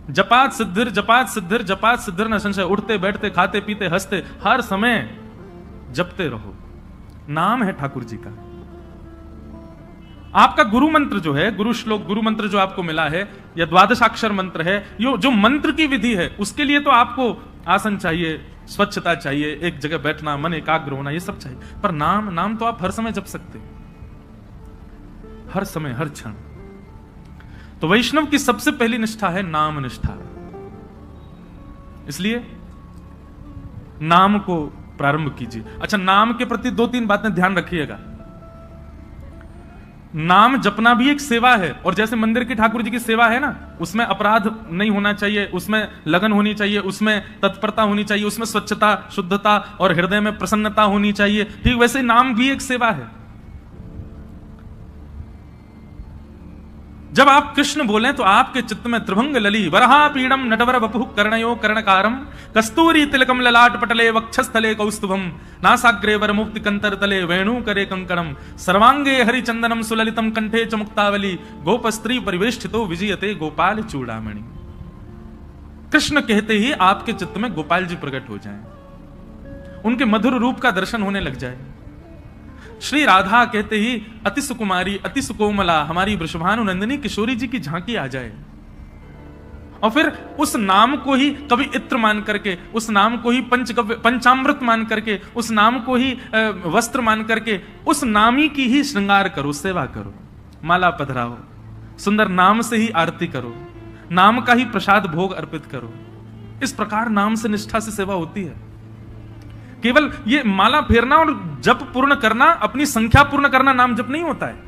जपात सिद्धिर जपात सिद्धिर जपात सिद्धिर न संशय। उठते बैठते खाते पीते हंसते हर समय जपते रहो। नाम है ठाकुर जी का। आपका गुरु मंत्र जो है, गुरु श्लोक, गुरु मंत्र जो आपको मिला है, या द्वादशाक्षर मंत्र है, यो जो मंत्र की विधि है, उसके लिए तो आपको आसन चाहिए, स्वच्छता चाहिए, एक जगह बैठना, मन एकाग्र होना, ये सब चाहिए। पर नाम तो आप हर समय जप सकते हैं, हर समय हर क्षण। तो वैष्णव की सबसे पहली निष्ठा है नाम निष्ठा। इसलिए नाम को प्रारंभ कीजिए। अच्छा, नाम के प्रति 2-3 बातें ध्यान रखिएगा। नाम जपना भी एक सेवा है, और जैसे मंदिर की ठाकुर जी की सेवा है ना, उसमें अपराध नहीं होना चाहिए, उसमें लगन होनी चाहिए, उसमें तत्परता होनी चाहिए, उसमें स्वच्छता, शुद्धता और हृदय में प्रसन्नता होनी चाहिए। ठीक वैसे नाम भी एक सेवा है। जब आप कृष्ण बोलें तो आपके चित्त में त्रिभंग लली वरहा पीड़म नटवर वपुः कर्णयो कर्णकारम कस्तूरी तिलकम ललाट पटले वक्षस्थले कौस्तुभम नासाग्रे वर मुक्ति कंतर तले वेणु करे कंकणम सर्वांगे हरिचंदनम सुललितम कंठे च मुक्तावली गोप स्त्री परिवेष्टितो विजयते गोपाल चूड़ामणि। कृष्ण कहते ही आपके चित्त में गोपाल जी प्रकट हो जाएं, उनके मधुर रूप का दर्शन होने लग जाए। श्री राधा कहते ही अति सुकुमारी अति सुकोमला हमारी वृषभानु नंदिनी किशोरी जी की झांकी आ जाए। और फिर उस नाम को ही कभी इत्र मान करके, उस नाम को ही पंचामृत मान करके, उस नाम को ही वस्त्र मान करके, उस नामी की ही श्रृंगार करो, सेवा करो, माला पधराओ, सुंदर नाम से ही आरती करो, नाम का ही प्रसाद भोग अर्पित करो। इस प्रकार नाम से निष्ठा से सेवा होती है। केवल ये माला फेरना और जप पूर्ण करना, अपनी संख्या पूर्ण करना नाम जप नहीं होता है।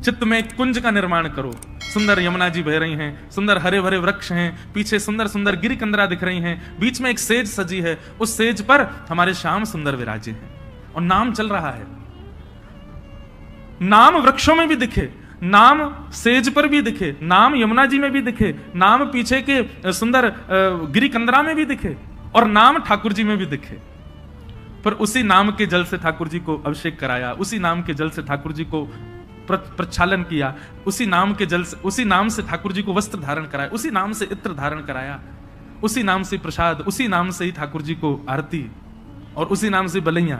चित्त में एक कुंज का निर्माण करो, सुंदर यमुना जी बह रही हैं, सुंदर हरे भरे वृक्ष हैं, पीछे सुंदर सुंदर गिरी कंदरा दिख रही हैं, बीच में एक सेज सजी है, उस सेज पर हमारे श्याम सुंदर विराजे हैं और नाम चल रहा है। नाम वृक्षों में भी दिखे, नाम सेज पर भी दिखे, नाम यमुना जी में भी दिखे, नाम पीछे के सुंदर गिरी कंदरा में भी दिखे, और नाम ठाकुर जी में भी दिखे। पर उसी नाम के जल से ठाकुर जी को अभिषेक कराया, उसी नाम के जल से ठाकुर जी को प्रक्षालन किया, उसी नाम के जल से, उसी नाम से ठाकुर जी को वस्त्र धारण कराया, उसी नाम से इत्र धारण कराया, उसी नाम से प्रसाद, उसी नाम से ही ठाकुर जी को आरती, और उसी नाम से बलैया।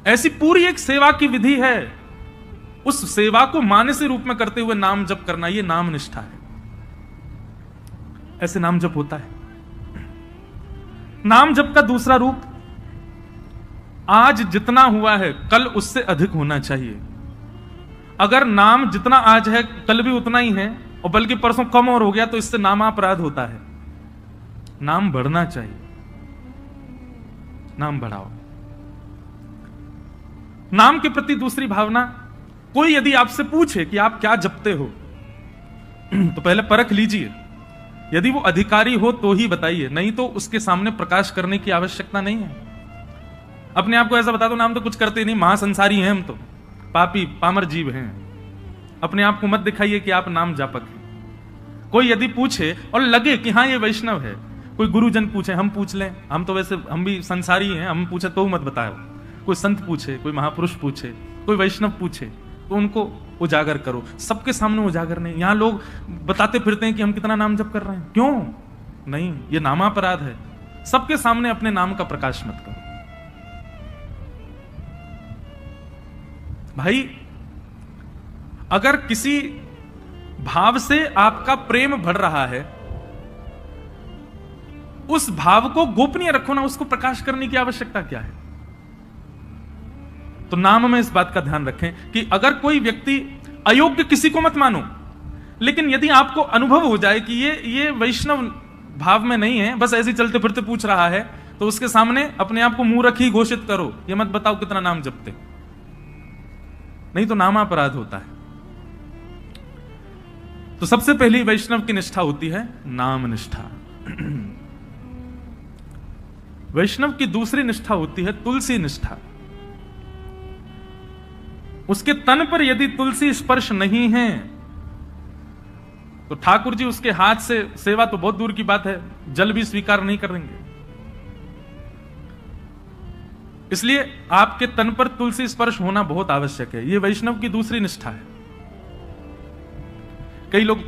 ऐसी पूरी एक सेवा की विधि है। उस सेवा को मानस रूप में करते हुए नाम जप करना, यह नाम निष्ठा है। ऐसे नाम जप होता है। नाम जप का दूसरा रूप, आज जितना हुआ है कल उससे अधिक होना चाहिए। अगर नाम जितना आज है कल भी उतना ही है, और बल्कि परसों कम और हो गया, तो इससे नामापराध होता है। नाम बढ़ना चाहिए, नाम बढ़ाओ। नाम के प्रति दूसरी भावना, कोई यदि आपसे पूछे कि आप क्या जपते हो, तो पहले परख लीजिए। यदि वो अधिकारी हो तो ही बताइए, नहीं तो उसके सामने प्रकाश करने की आवश्यकता नहीं है। अपने आप को ऐसा बता दो, नाम तो कुछ करते नहीं, महासंसारी हैं हम, तो पापी पामर जीव हैं। अपने आप को मत दिखाइए कि आप नाम जापक हैं। कोई यदि पूछे और लगे कि हाँ ये वैष्णव है, कोई गुरुजन पूछे, हम पूछ लें, हम तो वैसे हम भी संसारी हैं, हम पूछे तो मत बताओ। कोई संत पूछे, कोई महापुरुष पूछे, कोई वैष्णव पूछे, तो उनको उजागर करो। सबके सामने उजागर नहीं। यहां लोग बताते फिरते हैं कि हम कितना नाम जप कर रहे हैं, क्यों नहीं, ये नामापराध है। सबके सामने अपने नाम का प्रकाश मत करो। भाई, अगर किसी भाव से आपका प्रेम बढ़ रहा है, उस भाव को गोपनीय रखो ना, उसको प्रकाश करने की आवश्यकता क्या है। तो नाम में इस बात का ध्यान रखें कि अगर कोई व्यक्ति अयोग्य, किसी को मत मानो, लेकिन यदि आपको अनुभव हो जाए कि ये वैष्णव भाव में नहीं है, बस ऐसे चलते फिरते पूछ रहा है, तो उसके सामने अपने आप को मूर्ख ही घोषित करो। ये मत बताओ कितना नाम जपते, नहीं तो नामापराध होता है। तो सबसे पहली वैष्णव की निष्ठा होती है नाम निष्ठा। वैष्णव की दूसरी निष्ठा होती है तुलसी निष्ठा। उसके तन पर यदि तुलसी स्पर्श नहीं है, तो ठाकुर जी उसके हाथ से सेवा तो बहुत दूर की बात है, जल भी स्वीकार नहीं करेंगे। इसलिए आपके तन पर तुलसी स्पर्श होना बहुत आवश्यक है। यह वैष्णव की दूसरी निष्ठा है। कई लोग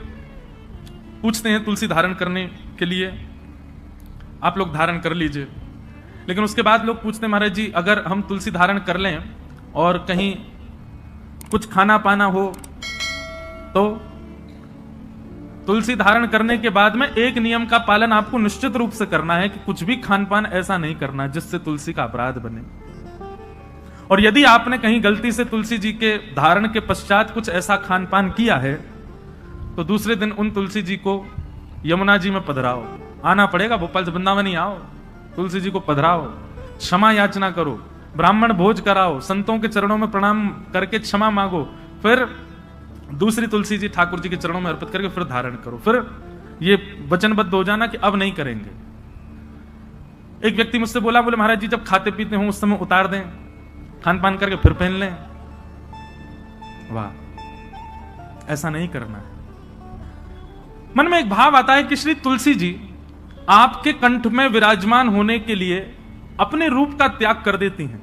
पूछते हैं तुलसी धारण करने के लिए, आप लोग धारण कर लीजिए। लेकिन उसके बाद लोग पूछते हैं महाराज जी अगर हम तुलसी धारण कर लें और कहीं कुछ खाना पाना हो तो? तुलसी धारण करने के बाद में एक नियम का पालन आपको निश्चित रूप से करना है कि कुछ भी खान पान ऐसा नहीं करना जिससे तुलसी का अपराध बने। और यदि आपने कहीं गलती से तुलसी जी के धारण के पश्चात कुछ ऐसा खान पान किया है तो दूसरे दिन उन तुलसी जी को यमुना जी में पधराओ, आना पड़ेगा, भोपाल से वृंदावन ही आओ, तुलसी जी को पधराओ, क्षमा याचना करो, ब्राह्मण भोज कराओ, संतों के चरणों में प्रणाम करके क्षमा मांगो, फिर दूसरी तुलसी जी ठाकुर जी के चरणों में अर्पित करके फिर धारण करो, फिर ये वचनबद्ध हो जाना कि अब नहीं करेंगे। एक व्यक्ति मुझसे बोला, बोले महाराज जी जब खाते पीते हो उस समय उतार दें, खान पान करके फिर पहन लें। वाह, ऐसा नहीं करना है। मन में एक भाव आता है कि श्री तुलसी जी आपके कंठ में विराजमान होने के लिए अपने रूप का त्याग कर देती हैं।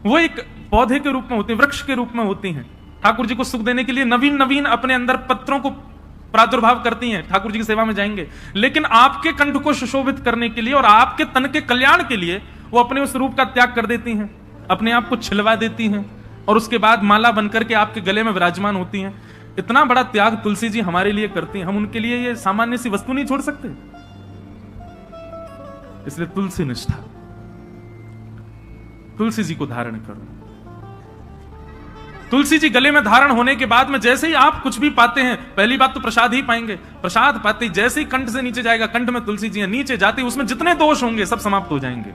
वो एक पौधे के रूप में होती हैं, वृक्ष के रूप में होती हैं, ठाकुर जी को सुख देने के लिए नवीन नवीन अपने अंदर पत्रों को प्रादुर्भाव करती हैं, ठाकुर जी की सेवा में जाएंगे। लेकिन आपके कंठ को सुशोभित करने के लिए और आपके तन के कल्याण के लिए वो अपने उस रूप का त्याग कर देती हैं, अपने आप को छिलवा देती हैं और उसके बाद माला बनकर के आपके गले में विराजमान होती हैं। इतना बड़ा त्याग तुलसी जी हमारे लिए करती हैं, हम उनके लिए ये सामान्य सी वस्तु नहीं छोड़ सकते। इसलिए तुलसी निष्ठा, तुलसी जी को धारण करो। तुलसी जी गले में धारण होने के बाद में जैसे ही आप कुछ भी पाते हैं, पहली बात तो प्रसाद ही पाएंगे, प्रसाद पाते ही जैसे ही कंठ से नीचे जाएगा, कंठ में तुलसी जी है, नीचे जाते ही उसमें जितने दोष होंगे सब समाप्त हो जाएंगे।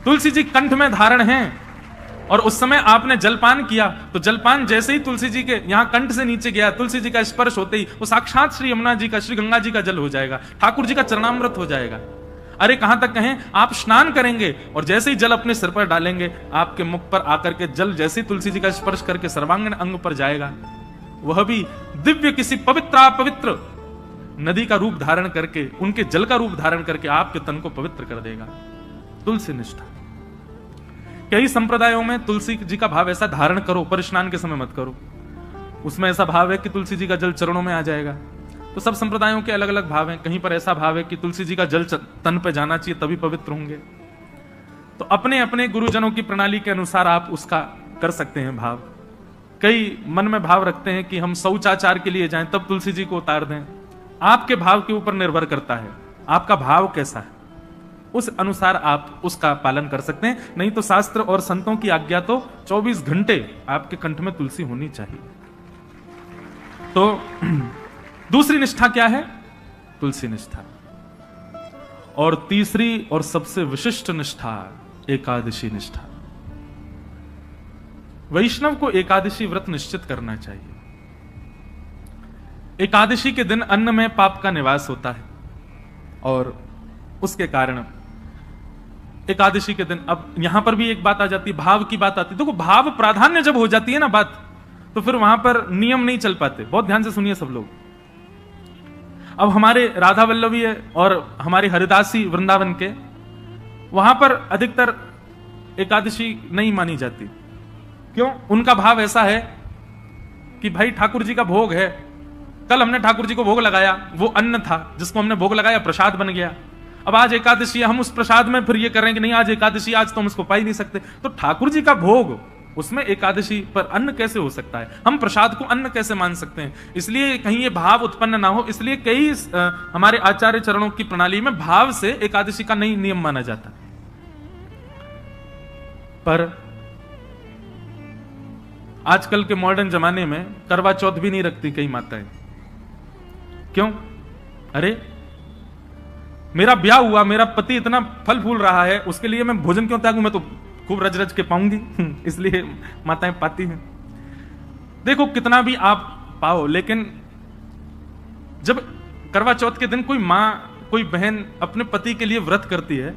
तुलसी जी कंठ में धारण हैं और उस समय आपने जलपान किया तो जलपान जैसे ही तुलसी जी के यहां कंठ से नीचे गया, तुलसी जी का स्पर्श होते ही वो साक्षात श्री यमुना जी का, श्री गंगा जी का जल हो जाएगा, ठाकुर जी का चरणामृत हो जाएगा। अरे कहां तक कहें, आप स्नान करेंगे और जैसे ही जल अपने सिर पर डालेंगे, आपके मुख पर आकर के जल जैसे ही तुलसी जी का स्पर्श करके सर्वांगीण अंग पर जाएगा, वह भी दिव्य किसी पवित्र नदी का रूप धारण करके, उनके जल का रूप धारण करके आपके तन को पवित्र कर देगा। तुलसी निष्ठा। कई संप्रदायों में तुलसी जी का भाव ऐसा धारण करो पर स्नान के समय मत करो, उसमें ऐसा भाव है कि तुलसी जी का जल चरणों में आ जाएगा। तो सब संप्रदायों के अलग अलग भाव हैं। कहीं पर ऐसा भाव है कि तुलसी जी का जल तन पे जाना चाहिए तभी पवित्र होंगे। तो अपने अपने गुरुजनों की प्रणाली के अनुसार आप उसका कर सकते हैं भाव। कई मन में भाव रखते हैं कि हम शौचाचार के लिए जाएं तब तुलसी जी को उतार दें। आपके भाव के ऊपर निर्भर करता है, आपका भाव कैसा है, उस अनुसार आप उसका पालन कर सकते हैं। नहीं तो शास्त्र और संतों की आज्ञा तो 24 घंटे आपके कंठ में तुलसी होनी चाहिए। तो दूसरी निष्ठा क्या है? तुलसी निष्ठा। और तीसरी और सबसे विशिष्ट निष्ठा एकादशी निष्ठा। वैष्णव को एकादशी व्रत निश्चित करना चाहिए। एकादशी के दिन अन्न में पाप का निवास होता है और उसके कारण एकादशी के दिन, अब यहां पर भी एक बात आ जाती है, भाव की बात आती है। देखो भाव प्राधान्य जब हो जाती है ना बात, तो फिर वहां पर नियम नहीं चल पाते। बहुत ध्यान से सुनिए सब लोग। अब हमारे राधा वल्लभी है और हमारे हरिदासी वृंदावन के, वहां पर अधिकतर एकादशी नहीं मानी जाती। क्यों? उनका भाव ऐसा है कि भाई ठाकुर जी का भोग है, कल हमने ठाकुर जी को भोग लगाया, वो अन्न था जिसको हमने भोग लगाया, प्रसाद बन गया। अब आज एकादशी है, हम उस प्रसाद में फिर ये कर रहे हैं कि नहीं आज एकादशी, आज तो हम उसको पा ही नहीं सकते। तो ठाकुर जी का भोग, उसमें एकादशी पर अन्न कैसे हो सकता है? हम प्रसाद को अन्न कैसे मान सकते हैं? इसलिए कहीं ये भाव उत्पन्न ना हो, इसलिए कई हमारे आचार्य चरणों की प्रणाली में भाव से एकादशी का नहीं नियम माना जाता। पर आजकल के मॉडर्न जमाने में करवा चौथ भी नहीं रखती कई माताएं। क्यों? अरे मेरा ब्याह हुआ, मेरा पति इतना फल फूल रहा है, उसके लिए मैं भोजन क्यों त्यागूं? मैं तो खूब रज रज के पाऊंगी। इसलिए माताएं पाती हैं। देखो कितना भी आप पाओ, लेकिन जब करवा चौथ के दिन कोई मां, कोई बहन अपने पति के लिए व्रत करती है,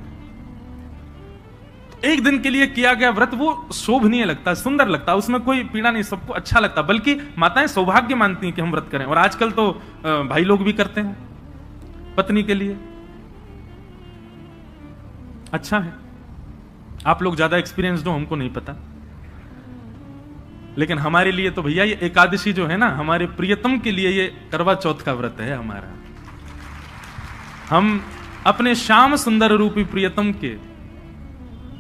तो एक दिन के लिए किया गया व्रत वो शोभनीय लगता, सुंदर लगता, उसमें कोई पीड़ा नहीं, सबको अच्छा लगता। बल्कि माताएं सौभाग्य मानती हैं कि हम व्रत करें। और आजकल तो भाई लोग भी करते हैं पत्नी के लिए। अच्छा है, आप लोग ज्यादा एक्सपीरियंस दो, हमको नहीं पता। लेकिन हमारे लिए तो भैया ये एकादशी जो है ना, हमारे प्रियतम के लिए ये करवा चौथ का व्रत है हमारा। हम अपने श्याम सुंदर रूपी प्रियतम के,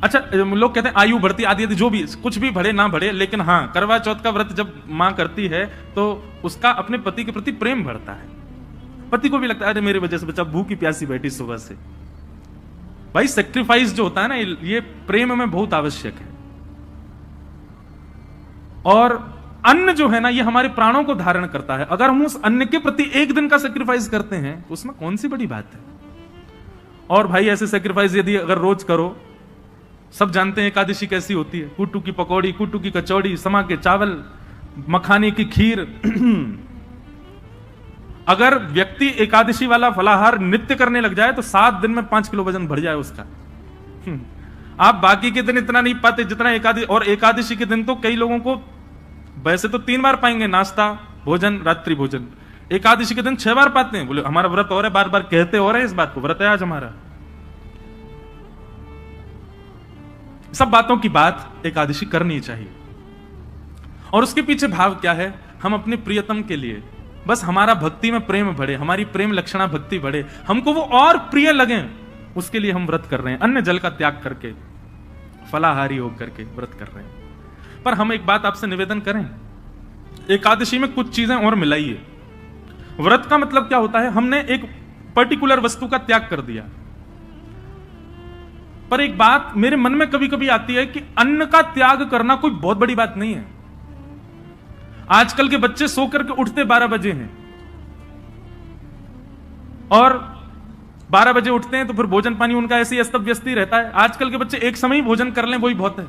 अच्छा लोग कहते हैं आयु बढ़ती आदि आदि, जो भी कुछ भी बढ़े ना बढ़े, लेकिन हाँ करवा चौथ का व्रत जब मां करती है तो उसका अपने पति के प्रति प्रेम बढ़ता है। पति को भी लगता है अरे मेरे वजह से बच्चा भूखी प्यासी बैठी सुबह से। भाई सेक्रीफाइस जो होता है ना, ये प्रेम में बहुत आवश्यक है। और अन्न जो है ना, ये हमारे प्राणों को धारण करता है। अगर हम उस अन्न के प्रति एक दिन का सेक्रीफाइस करते हैं तो उसमें कौन सी बड़ी बात है। और भाई ऐसे सेक्रीफाइस यदि अगर रोज करो, सब जानते हैं एकादशी कैसी होती है, कुट्टू की पकौड़ी, कुट्टू की कचौड़ी, समा के चावल, मखाने की खीर। अगर व्यक्ति एकादशी वाला फलाहार नित्य करने लग जाए तो 7 दिन में 5 किलो वजन बढ़ जाए उसका। आप बाकी के दिन इतना नहीं पाते जितना एकादशी, और एकादशी के दिन तो कई लोगों को वैसे तो 3 बार पाएंगे, नाश्ता, भोजन, रात्रि भोजन। एकादशी के दिन 6 बार पाते हैं। बोले हमारा व्रत हो रहा है, बार बार कहते हो रहे हैं इस बात को, व्रत है आज हमारा। सब बातों की बात एकादशी करनी चाहिए। और उसके पीछे भाव क्या है, हम अपने प्रियतम के लिए बस हमारा भक्ति में प्रेम बढ़े, हमारी प्रेम लक्षणा भक्ति बढ़े, हमको वो और प्रिय लगे, उसके लिए हम व्रत कर रहे हैं। अन्न जल का त्याग करके, फलाहारी होकर के व्रत कर रहे हैं। पर हम एक बात आपसे निवेदन करें, एकादशी में कुछ चीजें और मिलाइए। व्रत का मतलब क्या होता है, हमने एक पर्टिकुलर वस्तु का त्याग कर दिया। पर एक बात मेरे मन में कभी कभी आती है कि अन्न का त्याग करना कोई बहुत बड़ी बात नहीं है। आजकल के बच्चे सो करके उठते 12 बजे हैं, और 12 बजे उठते हैं तो फिर भोजन पानी उनका ऐसे ही अस्त व्यस्त ही रहता है। आजकल के बच्चे एक समय ही भोजन कर लें वही बहुत है।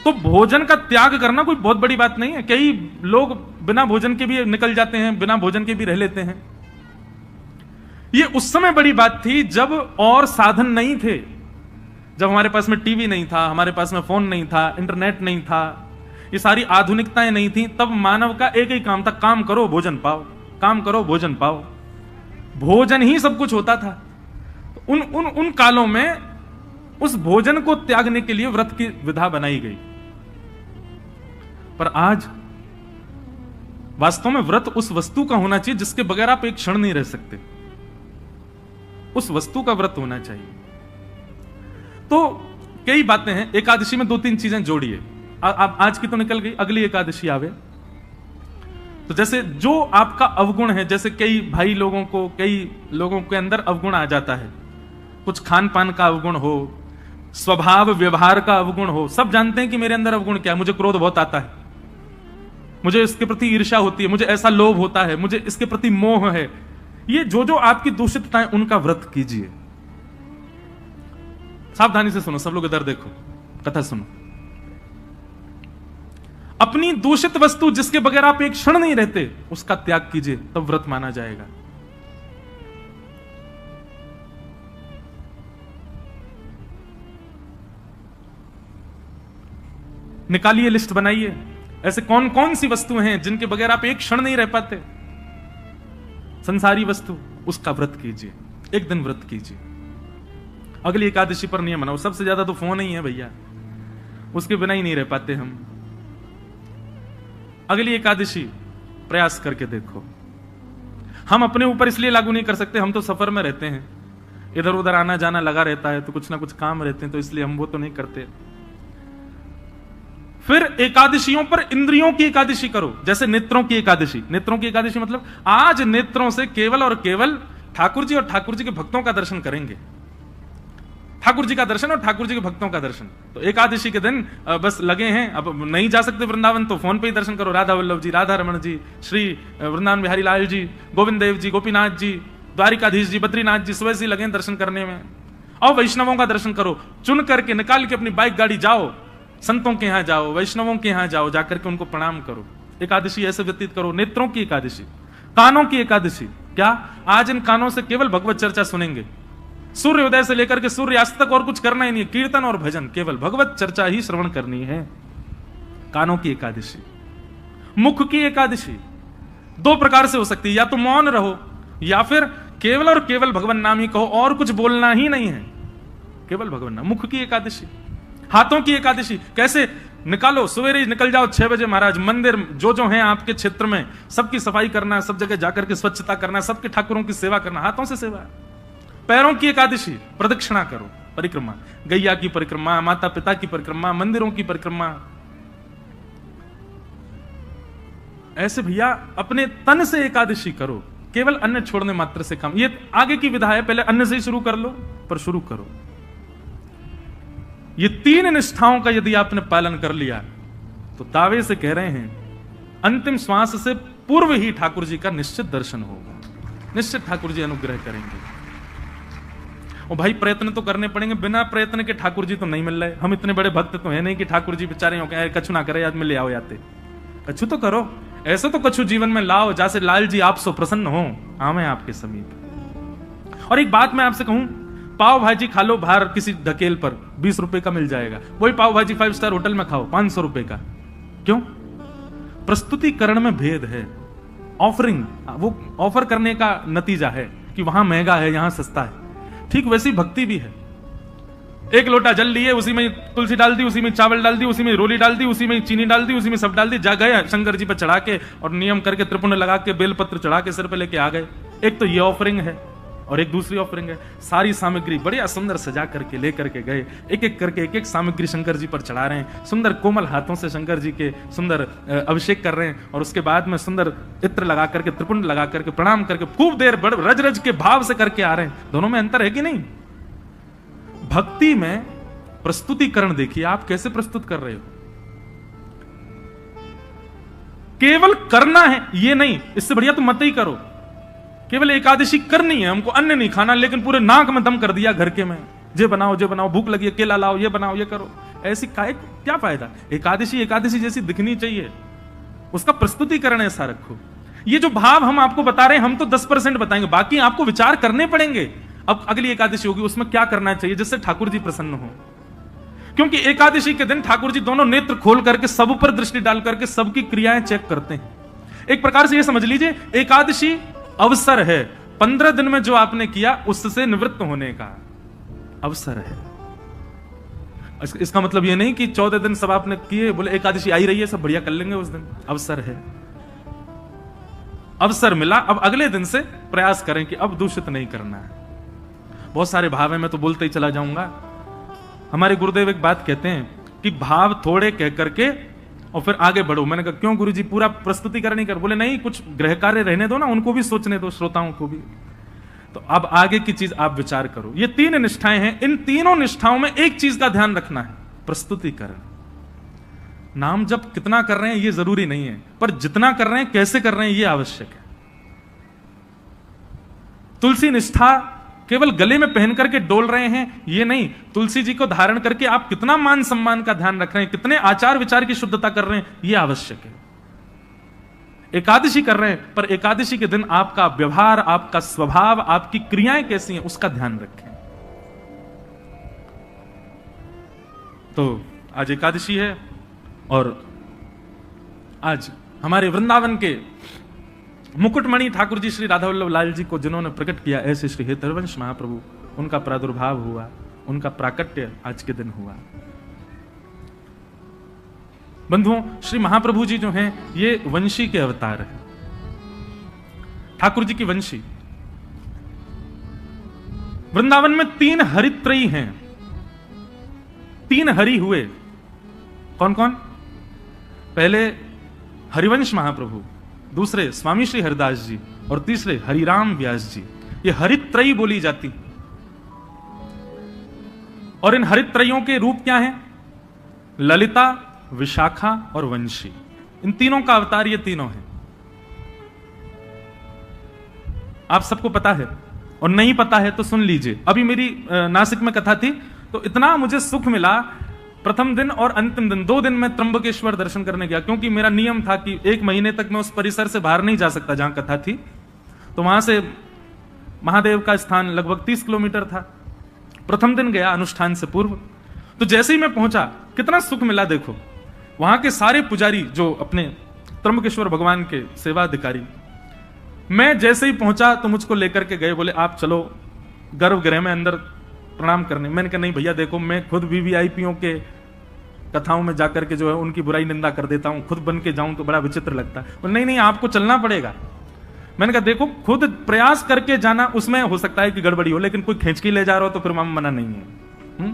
तो भोजन का त्याग करना कोई बहुत बड़ी बात नहीं है। कई लोग बिना भोजन के भी निकल जाते हैं, बिना भोजन के भी रह लेते हैं। ये उस समय बड़ी बात थी जब और साधन नहीं थे, जब हमारे पास में टीवी नहीं था, हमारे पास में फोन नहीं था, इंटरनेट नहीं था, ये सारी आधुनिकताएं नहीं थी। तब मानव का एक ही काम था, काम करो भोजन पाओ, काम करो भोजन पाओ। भोजन ही सब कुछ होता था। उन कालों में उस भोजन को त्यागने के लिए व्रत की विधा बनाई गई। पर आज वास्तव में व्रत उस वस्तु का होना चाहिए जिसके बगैर आप एक क्षण नहीं रह सकते। उस वस्तु का व्रत होना चाहिए। तो कई बातें हैं। एकादशी में 2-3 चीजें जोड़िए। आप आज की तो निकल गई, अगली एकादशी आवे तो जैसे जो आपका अवगुण है, जैसे कई भाई लोगों को, कई लोगों के अंदर अवगुण आ जाता है, कुछ खान पान का अवगुण हो, स्वभाव व्यवहार का अवगुण हो। सब जानते हैं कि मेरे अंदर अवगुण क्या है, मुझे क्रोध बहुत आता है, मुझे इसके प्रति ईर्ष्या होती है, मुझे ऐसा लोभ होता है, मुझे इसके प्रति मोह है। ये जो आपकी दूषितताएं, उनका व्रत कीजिए। सावधानी से सुनो, सब लोग इधर देखो, कथा सुनो। अपनी दूषित वस्तु जिसके बगैर आप एक क्षण नहीं रहते, उसका त्याग कीजिए, तब व्रत माना जाएगा। निकालिए, लिस्ट बनाइए, ऐसे कौन कौन सी वस्तुएं हैं जिनके बगैर आप एक क्षण नहीं रह पाते। संसारी वस्तु, उसका व्रत कीजिए, एक दिन व्रत कीजिए। अगली एकादशी पर नियम बनाओ। सबसे ज्यादा तो फोन ही है भैया, उसके बिना ही नहीं रह पाते हम। अगली एकादशी प्रयास करके देखो। हम अपने ऊपर इसलिए लागू नहीं कर सकते, हम तो सफर में रहते हैं, इधर उधर आना जाना लगा रहता है, तो कुछ ना कुछ काम रहते हैं, तो इसलिए हम वो तो नहीं करते। फिर एकादशियों पर इंद्रियों की एकादशी करो, जैसे नेत्रों की एकादशी। नेत्रों की एकादशी मतलब आज नेत्रों से केवल और केवल ठाकुर जी और ठाकुर जी के भक्तों का दर्शन करेंगे। ठाकुर जी का दर्शन और ठाकुर जी के भक्तों का दर्शन। तो एकादशी के दिन बस लगे हैं, अब नहीं जा सकते वृंदावन तो फोन पे ही दर्शन करो। राधा वल्लभ जी, राधा रमन जी, श्री वृंदावन बिहारी लाल जी, गोविंद देव जी, गोपीनाथ जी, द्वारिकाधीश जी, बद्रीनाथ जी, सुबह से लगे दर्शन करने में। और वैष्णवों का दर्शन करो, चुन करके निकाल के अपनी बाइक गाड़ी जाओ, संतों के यहां जाओ, वैष्णवों के यहां जाओ, जाकर के उनको प्रणाम करो। एकादशी ऐसे व्यतीत करो। नेत्रों की एकादशी। कानों की एकादशी, क्या आज इन कानों से केवल भगवत चर्चा सुनेंगे। सूर्योदय से लेकर के सूर्यास्त तक और कुछ करना ही नहीं है, कीर्तन और भजन, केवल भगवत चर्चा ही श्रवण करनी है। कानों की एकादशी। मुख की एकादशी 2 प्रकार से हो सकती है, या तो मौन रहो, या फिर केवल और केवल भगवान नाम ही कहो, और कुछ बोलना ही नहीं है, केवल भगवान नाम। मुख की एकादशी। हाथों की एकादशी, कैसे निकालो, सवेरे ही निकल जाओ 6 बजे महाराज। मंदिर जो हैं आपके क्षेत्र में सबकी सफाई करना, सब जगह जाकर के स्वच्छता करना, सबके ठाकुरों की सेवा करना, हाथों से सेवा। पैरों की एकादशी, प्रदक्षिणा करो, परिक्रमा, गैया की परिक्रमा, माता पिता की परिक्रमा, मंदिरों की परिक्रमा। ऐसे भैया अपने तन से एकादशी करो, केवल अन्न छोड़ने मात्र से काम। ये आगे की विधा है, पहले अन्न से ही शुरू कर लो, पर शुरू करो। ये 3 निष्ठाओं का यदि आपने पालन कर लिया तो दावे से कह रहे हैं अंतिम श्वास से पूर्व ही ठाकुर जी का निश्चित दर्शन होगा, निश्चित ठाकुर जी अनुग्रह करेंगे। और भाई प्रयत्न तो करने पड़ेंगे, बिना प्रयत्न के ठाकुर जी तो नहीं मिल रहे। हम इतने बड़े भक्त तो है नहीं कि ठाकुर जी बेचारे हो गए कछु ना करे, आज में ले आओ याते। कछु तो करो, ऐसा तो कछु जीवन में लाओ जैसे लाल जी आप सो प्रसन्न हो, आवे आपके समीप। और एक बात मैं आपसे कहूं, पाव भाजी खा लो बाहर किसी ढकेल पर, 20 रुपए का मिल जाएगा। वही पाव भाजी 5 स्टार होटल में खाओ 500 रुपए का। क्यों? प्रस्तुतिकरण में भेद है। ऑफरिंग, वो ऑफर करने का नतीजा है कि वहां महंगा है, यहां सस्ता है। ठीक वैसी भक्ति भी है। एक लोटा जल लिए, उसी में तुलसी डाल दी, उसी में चावल डाल दी, उसी में रोली डाल दी, उसी में चीनी डाल दी, उसी में सब डाल दी, जा गए शंकर जी पर चढ़ा के और नियम करके त्रिपुंड लगा के बेलपत्र चढ़ा के सिर पे लेके आ गए। एक तो ये ऑफरिंग है और एक दूसरी ऑफरिंग है, सारी सामग्री बढ़िया सुंदर सजा करके लेकर के गए, एक एक करके एक एक सामग्री शंकर जी पर चढ़ा रहे हैं, सुंदर कोमल हाथों से शंकर जी के सुंदर अभिषेक कर रहे हैं, और उसके बाद में सुंदर इत्र लगा करके त्रिपुंड लगा करके प्रणाम करके खूब देर रज रज के भाव से करके आ रहे हैं। दोनों में अंतर है कि नहीं? भक्ति में प्रस्तुतिकरण देखिए आप कैसे प्रस्तुत कर रहे हो। केवल करना है ये नहीं, इससे बढ़िया तो मत ही करो। केवल एकादशी करनी है, हमको अन्न नहीं खाना, लेकिन पूरे नाक में दम कर दिया घर के में, जे बनाओ, भूख लगी है केला लाओ, ये बनाओ, ये करो। ऐसी क्या फायदा? एकादशी एकादशी जैसी दिखनी चाहिए, उसका प्रस्तुतिकरण ऐसा रखो। ये जो भाव हम आपको बता रहे हैं, हम तो 10% बताएंगे, बाकी आपको विचार करने पड़ेंगे। अब अगली एकादशी होगी, उसमें क्या करना चाहिए जिससे ठाकुर जी प्रसन्न हो। क्योंकि एकादशी के दिन ठाकुर जी दोनों नेत्र खोल करके सब पर दृष्टि डाल करके सबकी क्रियाएं चेक करते हैं। एक प्रकार से ये समझ लीजिए एकादशी अवसर है, 15 दिन में जो आपने किया उससे निवृत्त होने का अवसर है। इसका मतलब ये नहीं कि 14 दिन सब आपने किए, बोले एकादशी आई रही है सब बढ़िया कर लेंगे उस दिन। अवसर है, अवसर मिला, अब अगले दिन से प्रयास करें कि अब दूषित नहीं करना है। बहुत सारे भाव है, मैं तो बोलते ही चला जाऊंगा। हमारे गुरुदेव एक बात कहते हैं कि भाव थोड़े कह करके और फिर आगे बढ़ो। मैंने कहा क्यों गुरुजी, पूरा प्रस्तुतिकरण नहीं कर? बोले नहीं, कुछ गृह कार्य रहने दो ना, उनको भी सोचने दो, श्रोताओं को भी। तो अब आगे की चीज आप विचार करो। ये 3 निष्ठाएं हैं, इन तीनों निष्ठाओं में एक चीज का ध्यान रखना है, प्रस्तुतिकरण। नाम जप कितना कर रहे हैं ये जरूरी नहीं है, पर जितना कर रहे हैं कैसे कर रहे हैं ये आवश्यक है। तुलसी निष्ठा केवल गले में पहन करके डोल रहे हैं ये नहीं, तुलसी जी को धारण करके आप कितना मान सम्मान का ध्यान रख रहे हैं, कितने आचार विचार की शुद्धता कर रहे हैं ये आवश्यक है। एकादशी कर रहे हैं, पर एकादशी के दिन आपका व्यवहार, आपका स्वभाव, आपकी क्रियाएं कैसी हैं उसका ध्यान रखें। तो आज एकादशी है और आज हमारे वृंदावन के मुकुटमणि ठाकुर जी श्री राधा वल्लभ लाल जी को जिन्होंने प्रकट किया, ऐसे श्री हेतरवंश महाप्रभु, उनका प्रादुर्भाव हुआ, उनका प्राकट्य आज के दिन हुआ। बंधुओं, श्री महाप्रभु जी जो हैं ये वंशी के अवतार हैं, ठाकुर जी की वंशी। वृंदावन में 3 हरित्रयी हैं, 3 हरि हुए। कौन कौन? पहले हरिवंश महाप्रभु, दूसरे स्वामी श्री हरिदास जी और तीसरे हरिराम व्यास जी। ये हरित्रयी बोली जाती। और इन हरित्रयों के रूप क्या हैं? ललिता, विशाखा और वंशी। इन तीनों का अवतार ये तीनों हैं। आप सबको पता है, और नहीं पता है तो सुन लीजिए। अभी मेरी नासिक में कथा थी तो इतना मुझे सुख मिला। प्रथम दिन और अंतिम दिन 2 दिन में त्र्यंबकेश्वर दर्शन करने गया, क्योंकि मेरा नियम था कि 1 महीने तक मैं उस परिसर से बाहर नहीं जा सकता जहां कथा थी। तो वहां से महादेव का स्थान लगभग 30 किलोमीटर था। प्रथम दिन गया अनुष्ठान से पूर्व, तो जैसे ही मैं पहुंचा कितना सुख मिला। देखो वहां के सारे पुजारी जो अपने त्र्यंबकेश्वर भगवान के सेवाधिकारी, मैं जैसे ही पहुंचा तो मुझको लेकर के गए, बोले आप चलो गर्भगृह में अंदर प्रणाम करने। मैंने कहा नहीं भैया, देखो मैं खुद वीवीआईपीओं के कथाओं में जाकर के जो है उनकी बुराई निंदा कर देता हूं, खुद बन के जाऊं तो बड़ा विचित्र लगता है। और नहीं नहीं, आपको चलना पड़ेगा। मैंने कहा देखो, खुद प्रयास करके जाना, उसमें हो सकता है कि गड़बड़ी हो, लेकिन कोई खींच के ले जा रहा हो तो फिर मना नहीं है।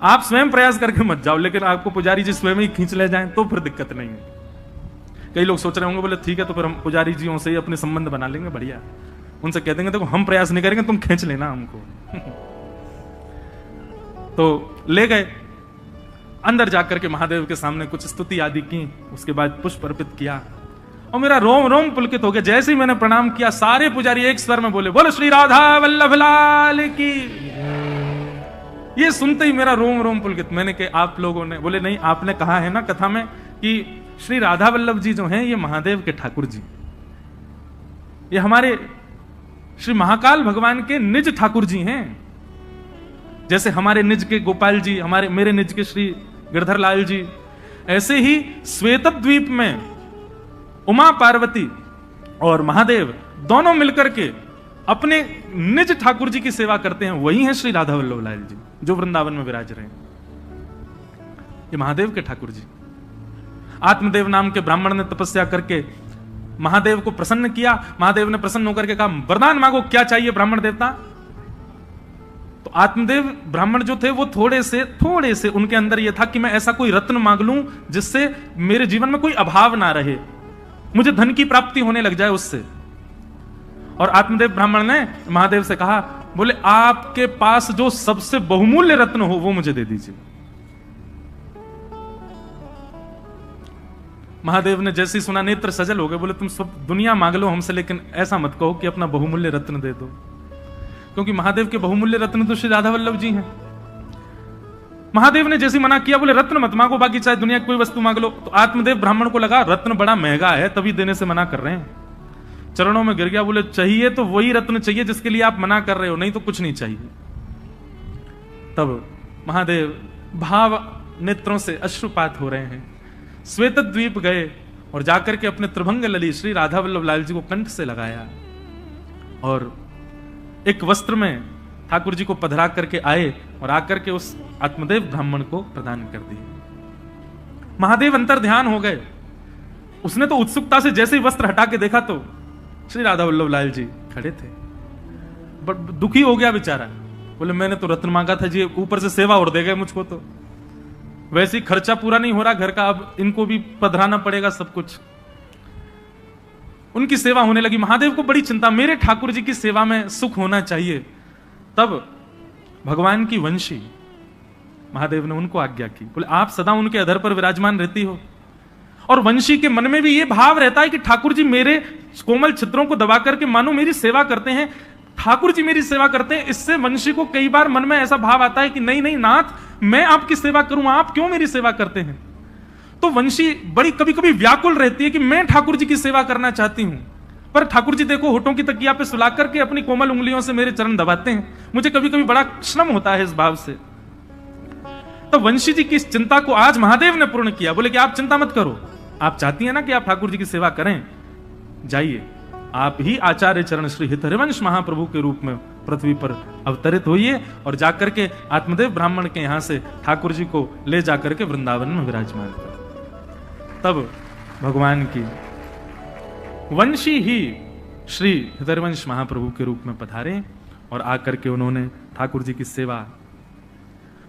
आप स्वयं प्रयास करके मत जाओ, लेकिन आपको पुजारी जी स्वयं ही खींच ले जाएं तो फिर दिक्कत नहीं है। कई लोग सोच रहे होंगे, बोले ठीक है तो फिर हम पुजारी जियों से ही अपने संबंध बना लेंगे, बढ़िया, उनसे कह देंगे देखो हम प्रयास नहीं करेंगे, तुम खींच लेना हमको। तो ले गए, अंदर जाकर के महादेव के सामने कुछ स्तुति आदि की, उसके बाद पुष्प अर्पित किया और मेरा रोम रोम पुलकित हो गया। जैसे ही मैंने प्रणाम किया, सारे पुजारी एक स्वर में बोले, बोलो श्री राधा वल्लभ लाल की। ये सुनते ही मेरा रोम रोम पुलकित। मैंने कहा आप लोगों ने, बोले नहीं, आपने कहा है ना कथा में कि श्री राधा वल्लभ जी जो हैं ये महादेव के ठाकुर जी, ये हमारे श्री महाकाल भगवान के निज ठाकुर जी हैं। जैसे हमारे निज के गोपाल जी, मेरे निज के श्री गिरधर लाल जी, ऐसे ही श्वेतद्वीप में उमा पार्वती और महादेव दोनों मिलकर के अपने निज ठाकुर जी की सेवा करते हैं। वही है श्री राधा वल्लभ लाल जी जो वृंदावन में विराज रहे हैं। ये महादेव के ठाकुर जी। आत्मदेव नाम के ब्राह्मण ने तपस्या करके महादेव को प्रसन्न किया। महादेव ने प्रसन्न होकर के कहा, वरदान मांगो, क्या चाहिए ब्राह्मण देवता। तो आत्मदेव ब्राह्मण जो थे वो थोड़े से उनके अंदर यह था कि मैं ऐसा कोई रत्न मांग लूं जिससे मेरे जीवन में कोई अभाव ना रहे, मुझे धन की प्राप्ति होने लग जाए उससे। और आत्मदेव ब्राह्मण ने महादेव से कहा, बोले आपके पास जो सबसे बहुमूल्य रत्न हो वो मुझे दे दीजिए। महादेव ने जैसे ही सुना, नेत्र सजल हो गए, बोले तुम सब दुनिया मांग लो हमसे, लेकिन ऐसा मत कहो कि अपना बहुमूल्य रत्न दे दो, क्योंकि महादेव के बहुमूल्य रत्न तो श्री राधा वल्लभ जी हैं। महादेव ने जैसे मना किया, बोले रत्न मत मांगो, बाकी चाहे दुनिया की कोई वस्तु मांग लो। तो आत्मदेव ब्राह्मण को लगा रत्न बड़ा महंगा है, तभी देने से मना कर रहे हैं। चरणों में गिर गया, बोले चाहिए तो वही रत्न चाहिए जिसके लिए आप मना कर रहे हो, नहीं तो कुछ नहीं चाहिए। तब महादेव भाव नेत्रों से अश्रुपात हो रहे हैं, श्वेतद्वीप गए और जाकर के अपने त्रिभंग लली श्री राधा वल्लभ लाल जी को कंठ से लगाया और एक वस्त्र में ठाकुर जी को पधरा करके आए और आकर के उस आत्मदेव ब्राह्मण को प्रदान कर दिए। महादेव अंतर ध्यान हो गए। उसने तो उत्सुकता से जैसे ही वस्त्र हटा के देखा तो श्री राधा वल्लभ लाल जी खड़े थे। बट दुखी हो गया बेचारा, बोले मैंने तो रत्न मांगा था जी, ऊपर से सेवा और दे गए मुझको, तो वैसे ही खर्चा पूरा नहीं हो रहा घर का, अब इनको भी पधराना पड़ेगा सब कुछ। उनकी सेवा होने लगी। महादेव को बड़ी चिंता, मेरे ठाकुर जी की सेवा में सुख होना चाहिए। तब भगवान की वंशी महादेव ने उनको आज्ञा की, बोले आप सदा उनके अधर पर विराजमान रहती हो। और वंशी के मन में भी ये भाव रहता है कि ठाकुर जी मेरे कोमल छिद्रों को दबा करके मानो मेरी सेवा करते हैं, ठाकुर जी मेरी सेवा करते हैं। इससे वंशी को कई बार मन में ऐसा भाव आता है कि नहीं नहीं नाथ, मैं आपकी सेवा करूं, आप क्यों मेरी सेवा करते हैं। तो वंशी बड़ी कभी कभी व्याकुल रहती है कि मैं ठाकुर जी की सेवा करना चाहती हूं, पर ठाकुर जी देखो होठों की तकिया पे सुला करके अपनी कोमल उंगलियों से मेरे चरण दबाते हैं। मुझे कभी कभी बड़ा श्रम होता है इस भाव से। तो वंशी जी की इस चिंता को आज महादेव ने पूर्ण किया। बोले कि आप चिंता मत करो, आप चाहती हैं ना कि आप ठाकुर जी की सेवा करें, जाइए आप ही आचार्य चरण श्री हितहरिवंश महाप्रभु के रूप में पृथ्वी पर अवतरित होइए और जाकर के आत्मदेव ब्राह्मण के यहां से ठाकुर जी को ले जाकर के वृंदावन में विराजमान कर। तब भगवान की वंशी ही श्री हितहरिवंश महाप्रभु के रूप में पधारे और आकर के उन्होंने ठाकुर जी की सेवा।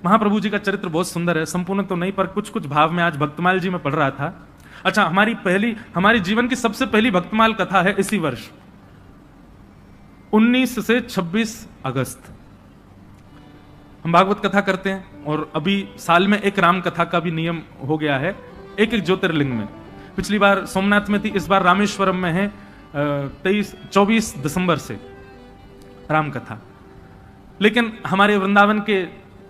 महाप्रभु जी का चरित्र बहुत सुंदर है, संपूर्ण तो नहीं पर कुछ कुछ भाव में आज भक्तमाल जी में पढ़ रहा था। अच्छा, हमारी जीवन की सबसे पहली भक्तमाल कथा है इसी वर्ष 19 से 26 अगस्त। हम भागवत कथा करते हैं और अभी साल में एक राम कथा का भी नियम हो गया है, एक एक ज्योतिर्लिंग में। पिछली बार सोमनाथ में थी, इस बार रामेश्वरम में है 24 दिसंबर से राम कथा। लेकिन हमारे वृंदावन के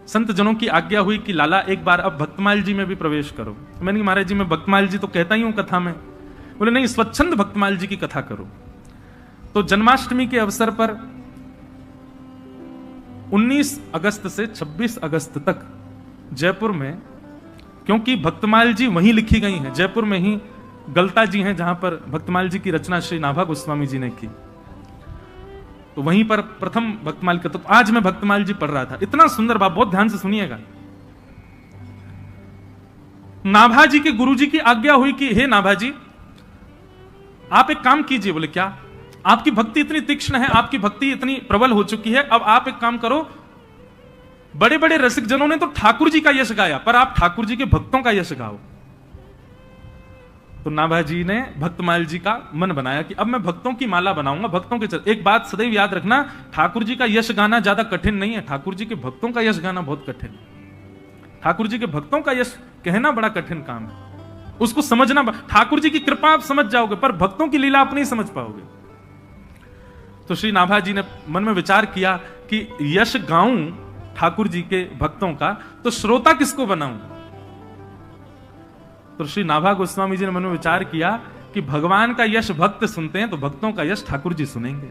संत जनों की आज्ञा हुई कि लाला एक बार अब भक्तमाल जी में भी प्रवेश करो। मैंने कहा महाराज जी मैं भक्तमाल जी तो कहता ही हूं कथा में। बोले नहीं, स्वच्छंद भक्तमाल जी की कथा करो। तो जन्माष्टमी के अवसर पर 19 अगस्त से 26 अगस्त तक जयपुर में, क्योंकि भक्तमाल जी वहीं लिखी गई हैं, जयपुर में ही गलता जी हैं जहां पर भक्तमाल जी की रचना श्री नाभा गोस्वामी जी ने की, तो वहीं पर प्रथम भक्तमाल का। तो आज मैं भक्तमाल जी पढ़ रहा था, इतना सुंदर भाव, बहुत ध्यान से सुनिएगा। नाभाजी के गुरुजी की आज्ञा हुई कि हे नाभाजी, आप एक काम कीजिए। बोले क्या? आपकी भक्ति इतनी तीक्ष्ण है, आपकी भक्ति इतनी प्रबल हो चुकी है, अब आप एक काम करो, बड़े बड़े रसिक जनों ने तो ठाकुर जी का यश गाया, पर आप ठाकुर जी के भक्तों का यश गाओ। तो नाभाजी ने भक्तमाल जी का मन बनाया कि अब मैं भक्तों की माला बनाऊंगा, भक्तों के चरण। एक बात सदैव याद रखना, ठाकुर जी का यश गाना ज्यादा कठिन नहीं है, ठाकुर जी के भक्तों का यश गाना बहुत कठिन है। ठाकुर जी के भक्तों का यश कहना बड़ा कठिन काम है, उसको समझना। ठाकुर जी की कृपा आप समझ जाओगे, पर भक्तों की लीला आप नहीं समझ पाओगे। तो श्री नाभाजी ने मन में विचार किया कि यश गाऊं ठाकुर जी के भक्तों का, तो श्रोता किसको बनाऊं? तो श्री नाभा गोस्वामी जी ने मन में विचार किया कि भगवान का यश भक्त सुनते हैं, तो भक्तों का यश ठाकुर जी सुनेंगे।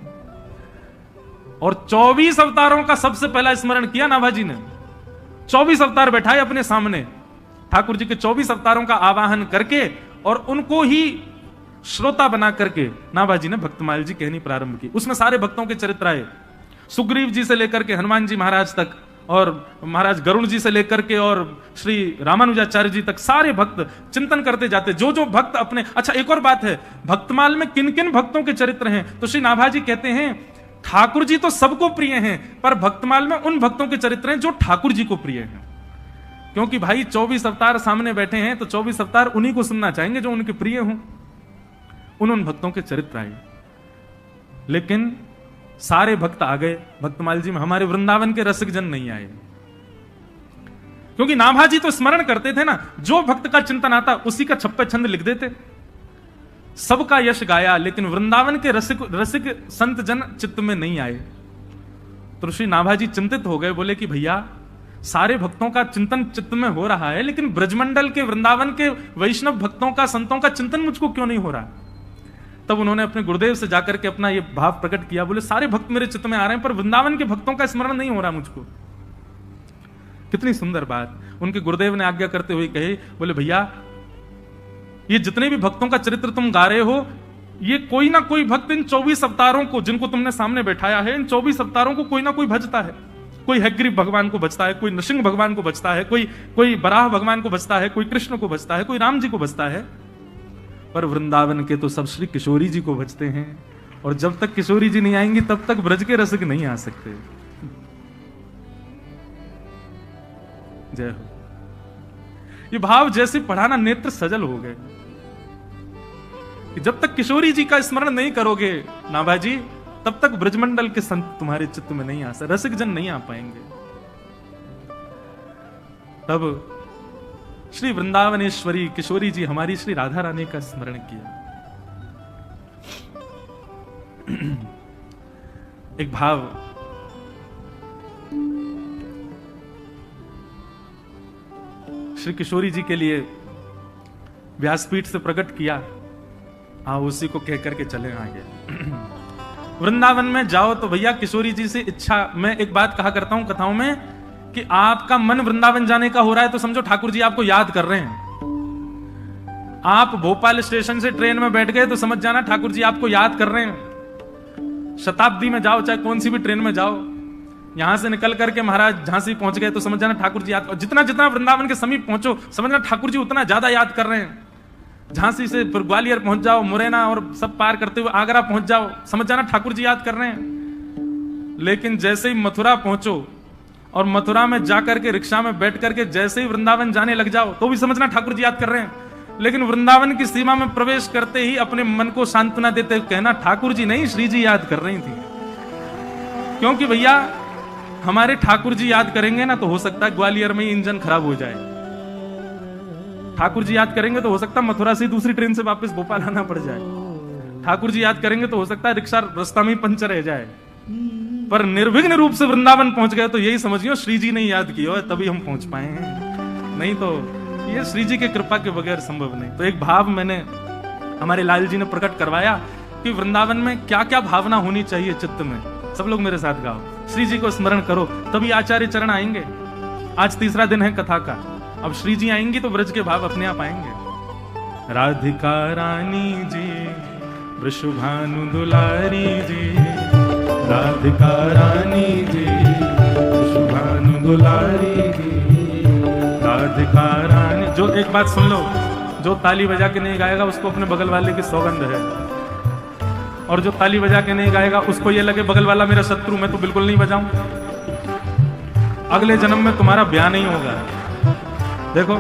और 24 अवतारों का सबसे पहला स्मरण किया नाभाजी ने। 24 अवतार बैठाए अपने सामने, ठाकुर जी के 24 अवतारों का आवाहन करके और उनको ही श्रोता बना करके नाभाजी ने भक्तमाल जी कहनी प्रारंभ की। उसमें सारे भक्तों के चरित्र आए, सुग्रीव जी से लेकर के हनुमान जी महाराज तक, और महाराज गरुण जी से लेकर के और श्री रामानुजाचार्य जी तक, सारे भक्त चिंतन करते जाते, जो जो भक्त अपने। अच्छा, एक और बात है, भक्तमाल में किन किन भक्तों के चरित्र हैं? तो श्री नाभाजी कहते हैं ठाकुर जी तो सबको प्रिय हैं, पर भक्तमाल में उन भक्तों के चरित्र हैं जो ठाकुर जी को प्रिय हैं। क्योंकि भाई 24 अवतार सामने बैठे हैं, तो 24 अवतार उन्हीं को सुनना चाहेंगे जो उनके प्रिय हों। उन भक्तों के चरित्र आए, लेकिन सारे भक्त आ गए भक्तमाल जी में, हमारे वृंदावन के रसिक जन नहीं आए। क्योंकि नाभाजी तो स्मरण करते थे ना, जो भक्त का चिंतन आता उसी का छप्पे छंद लिख देते, सबका यश गाया, लेकिन वृंदावन के रसिक संत जन चित्त में नहीं आए। तो श्री नाभाजी चिंतित हो गए, बोले कि भैया सारे भक्तों का चिंतन चित्त में हो रहा है, लेकिन ब्रजमंडल के वृंदावन के वैष्णव भक्तों का, संतों का चिंतन मुझको क्यों नहीं हो रहा? तब उन्होंने अपने गुरुदेव से जाकर के अपना ये भाव प्रकट किया, बोले सारे भक्त मेरे चित्त में आ रहे हैं, पर वृंदावन के भक्तों का स्मरण नहीं हो रहा मुझको। कितनी सुंदर बात उनके गुरुदेव ने आज्ञा करते हुए कही, बोले भैया ये जितने भी भक्तों का चरित्र तुम गा रहे हो, ये कोई ना कोई भक्त इन 24 अवतारों को जिनको तुमने सामने बैठाया है, इन 24 अवतारों को कोई ना कोई भजता है। कोई हयग्रीव भगवान को भजता है, कोई नृसिंह भगवान को भजता है, कोई बराह भगवान को भजता है, कोई कृष्ण को भजता है, कोई राम जी को भजता है, पर वृंदावन के तो सब श्री किशोरी जी को भजते हैं। और जब तक किशोरी जी नहीं आएंगी तब तक ब्रज के रसिक नहीं आ सकते। जय हो। ये भाव जैसे पढ़ाना नेत्र सजल हो गए कि जब तक किशोरी जी का स्मरण नहीं करोगे नाभाजी, तब तक ब्रजमंडल के संत तुम्हारे चित्त में नहीं आ सकते, रसिक जन नहीं आ पाएंगे। तब श्री वृंदावनेश्वरी किशोरी जी हमारी श्री राधा रानी का स्मरण किया। एक भाव श्री किशोरी जी के लिए व्यासपीठ से प्रकट किया, उसी को कह करके चले आगे। वृंदावन में जाओ तो भैया किशोरी जी से इच्छा, मैं एक बात कहा करता हूं कथाओं में कि आपका मन वृंदावन जाने का हो रहा है तो समझो ठाकुर जी आपको याद कर रहे हैं। आप भोपाल स्टेशन से ट्रेन में बैठ गए तो समझ जाना ठाकुर जी आपको याद कर रहे हैं। शताब्दी में जाओ, चाहे कौन सी भी ट्रेन में जाओ, यहां से निकल करके महाराज झांसी पहुंच गए तो समझ जाना ठाकुर जी याद, जितना जितना वृंदावन के समीप पहुंचो समझना ठाकुर जी उतना ज्यादा याद कर रहे हैं। झांसी से फिर ग्वालियर पहुंच जाओ, मुरैना और सब पार करते हुए आगरा पहुंच जाओ, समझ जाना ठाकुर जी याद कर रहे हैं। लेकिन जैसे ही मथुरा पहुंचो और मथुरा में जाकर के रिक्शा में बैठ करके जैसे ही वृंदावन जाने लग जाओ तो भी समझना ठाकुर जी याद कर रहे हैं। लेकिन वृंदावन की सीमा में प्रवेश करते ही अपने मन को सांत्वना देते हुए कहना ठाकुर जी नहीं, श्री जी याद कर रही थी। क्योंकि भैया हमारे ठाकुर जी याद करेंगे ना तो हो सकता है ग्वालियर में इंजन खराब हो जाए, ठाकुर जी याद करेंगे तो हो सकता है मथुरा से दूसरी ट्रेन से वापस भोपाल आना पड़ जाए, ठाकुर जी याद करेंगे तो हो सकता है रिक्शा रास्ता में पंचर रह जाए। पर निर्विघ्न रूप से वृंदावन पहुंच गए तो यही समझियो श्री जी ने याद किया है तभी हम पहुंच पाए हैं, नहीं तो ये श्री जी के कृपा के बगैर संभव नहीं। तो एक भाव मैंने हमारे लाल जी ने प्रकट करवाया कि वृंदावन में क्या क्या भावना होनी चाहिए चित्त में। सब लोग मेरे साथ गाओ, श्री जी को स्मरण करो तभी आचार्य चरण आएंगे। आज तीसरा दिन है कथा का, अब श्री जी आएंगी तो ब्रज के भाव अपने आप आएंगे। राधिका रानी जी, वृषभानु दुलारी जी, राधिका रानी जी, वृषभानु दुलारी जी, राधिका रानी। जो एक बात सुन लो, जो ताली बजा के नहीं गाएगा उसको अपने बगल वाले की सौगंध है, और जो ताली बजा के नहीं गाएगा उसको ये लगे बगल वाला मेरा शत्रु, मैं तो बिल्कुल नहीं बजाऊं, अगले जन्म में तुम्हारा ब्याह नहीं होगा। देखो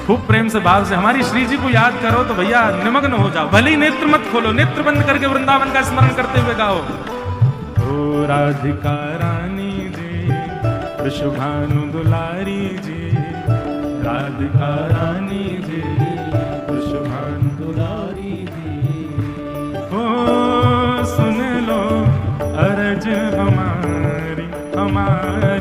खूब प्रेम से भाव से हमारी श्री जी को याद करो तो भैया निमग्न हो जाओ, भले ही नेत्र मत खोलो, नेत्र बंद करके वृंदावन का स्मरण करते हुए गाओ। ओ राधिका रानी जी, विश्वभानु दुलारी जी, राधिका रानी जी, विश्वभानु दुलारी जी, ओ सुन लो अरज हमारी हमारी